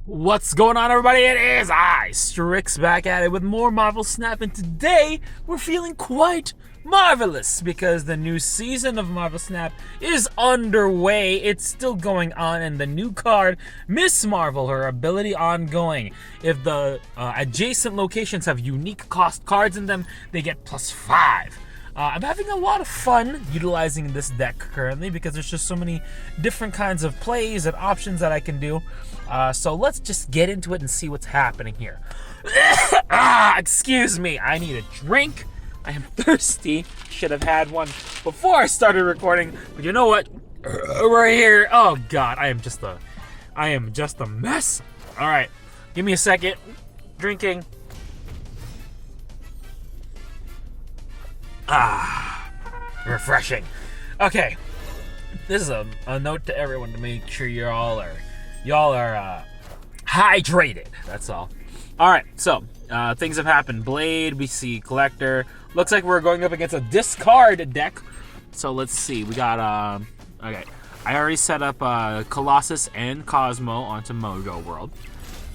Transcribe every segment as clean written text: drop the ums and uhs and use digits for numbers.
What's going on, everybody? It is I, Strix, back at it with more Marvel Snap, and today we're feeling quite marvelous because the new season of Marvel Snap is underway. It's still going on, and the new card, Miss Marvel, her ability ongoing. If the adjacent locations have unique cost cards in them, they get +5. I'm having a lot of fun utilizing this deck currently because there's just so many different kinds of plays and options that I can do. So let's just get into it and see what's happening here. Excuse me, I need a drink. I am thirsty. Should have had one before I started recording, but you know what? We're here. Oh God, I am just a mess. All right, give me a second. Drinking. Refreshing. Okay, this is a note to everyone to make sure y'all are hydrated. That's all. All right, so things have happened. Blade, we see Collector. Looks like we're going up against a discard deck. So let's see. We got okay. I already set up Colossus and Cosmo onto Mojo World.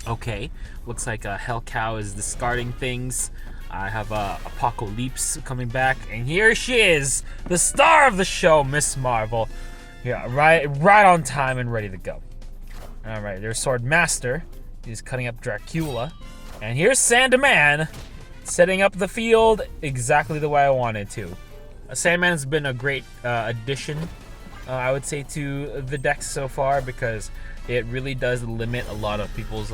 Okay, looks like Hell Cow is discarding things. I have Apocalypse coming back, and here she is, the star of the show, Miss Marvel. Yeah, right on time and ready to go. All right, there's Sword Master. He's cutting up Dracula, and here's Sandman, setting up the field exactly the way I wanted to. Sandman's been a great addition, I would say, to the deck so far because it really does limit a lot of people's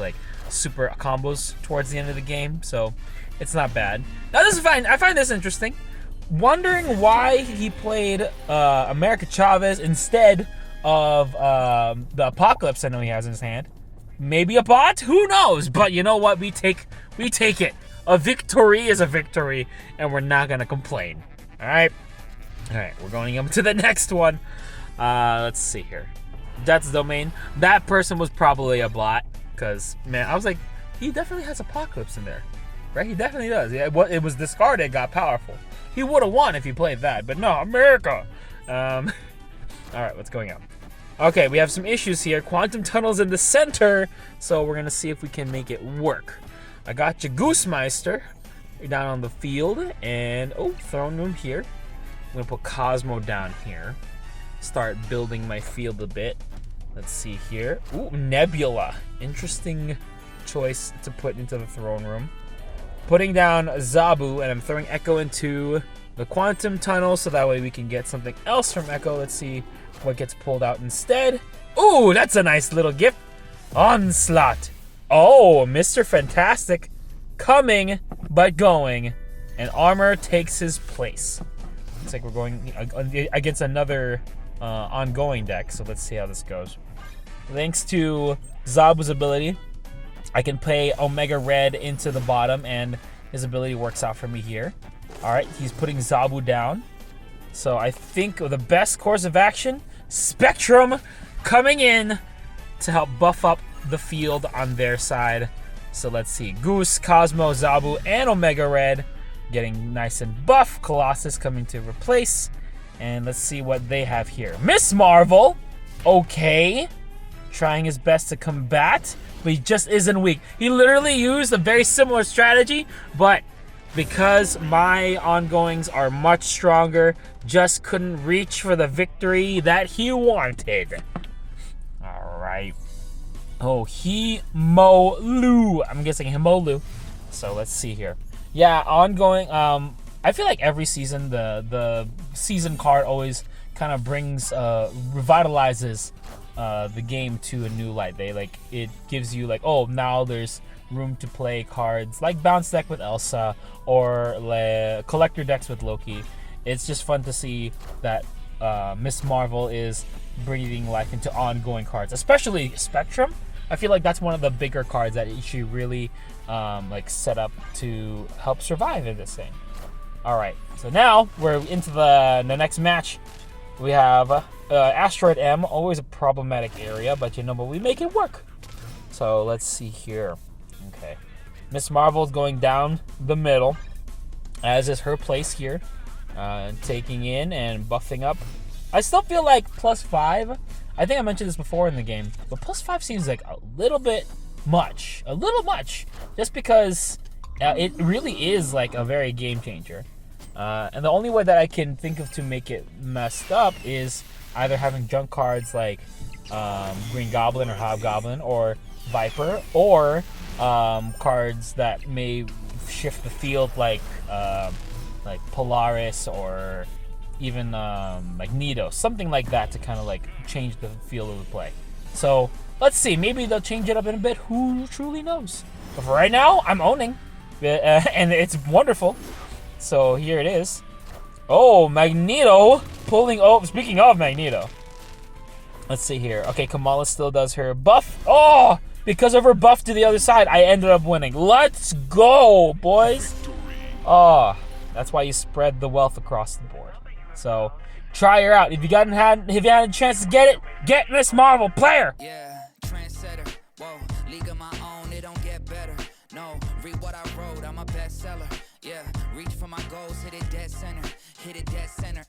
super combos towards the end of the game. So it's not bad. Now this is fine. I find this interesting. Wondering why he played America Chavez instead of the Apocalypse I know he has in his hand. Maybe a bot? Who knows? But you know what? We take it. A victory is a victory, and we're not gonna complain. All right, we're going up to the next one. Let's see here. Death's Domain. That person was probably a bot, because man, I was like, he definitely has Apocalypse in there. Right, he definitely does. Yeah, it was discarded, got powerful. He would have won if he played that, but no, America. All right, what's going on? Okay, we have some issues here. Quantum Tunnel's in the center, so we're gonna see if we can make it work. I got your Goosemeister down on the field, and Throne Room here. I'm gonna put Cosmo down here. Start building my field a bit. Let's see here. Ooh, Nebula. Interesting choice to put into the Throne Room. Putting down Zabu, and I'm throwing Echo into the Quantum Tunnel so that way we can get something else from Echo. Let's see what gets pulled out instead. Ooh, that's a nice little gift. Onslaught. Oh, Mr. Fantastic coming but going, and Armor takes his place. Looks like we're going against another ongoing deck, so let's see how this goes. Thanks to Zabu's ability, I can play Omega Red into the bottom, and his ability works out for me here. All right, he's putting Zabu down. So I think the best course of action, Spectrum coming in to help buff up the field on their side. So let's see, Goose, Cosmo, Zabu, and Omega Red getting nice and buff. Colossus coming to replace. And let's see what they have here. Miss Marvel, okay. Trying his best to combat, but he just isn't weak. He literally used a very similar strategy, but because my ongoings are much stronger, just couldn't reach for the victory that he wanted. All right. Oh, Himolu. I'm guessing Himolu. So let's see here. Yeah, ongoing. I feel like every season, the season card always kind of brings, revitalizes the game to a new light. It gives you now there's room to play cards like Bounce Deck with Elsa or Collector decks with Loki. It's just fun to see that Miss Marvel is breathing life into ongoing cards, especially Spectrum. I feel like that's one of the bigger cards that she really set up to help survive in this thing. All right, so now we're into the next match. We have Asteroid M, always a problematic area, but we make it work. So let's see here. Okay, Miss Marvel's going down the middle, as is her place here. taking in and buffing up. I still feel like +5. I think I mentioned this before in the game, but +5 seems like a little bit much. A little much. Just because it really is like a very game changer. And the only way that I can think of to make it messed up is either having junk cards like Green Goblin or Hobgoblin or Viper, or cards that may shift the field like Polaris or even Magneto, something like that to kind of like change the feel of the play. So let's see, maybe they'll change it up in a bit. Who truly knows? But for right now, I'm owning, and it's wonderful. So here it is. Oh, Magneto pulling. Oh, speaking of Magneto, let's see here. Okay, Kamala still does her buff. Oh, because of her buff to the other side, I ended up winning. Let's go, boys. Oh, that's why you spread the wealth across the board. So try her out. If you had a chance to get it, get Miss Marvel. Player. Yeah, trendsetter. Whoa, league of my own. It don't get better. No, read what I wrote. I'm a bestseller. Yeah, reach for my goals. Hit it dead center. Hit it dead center.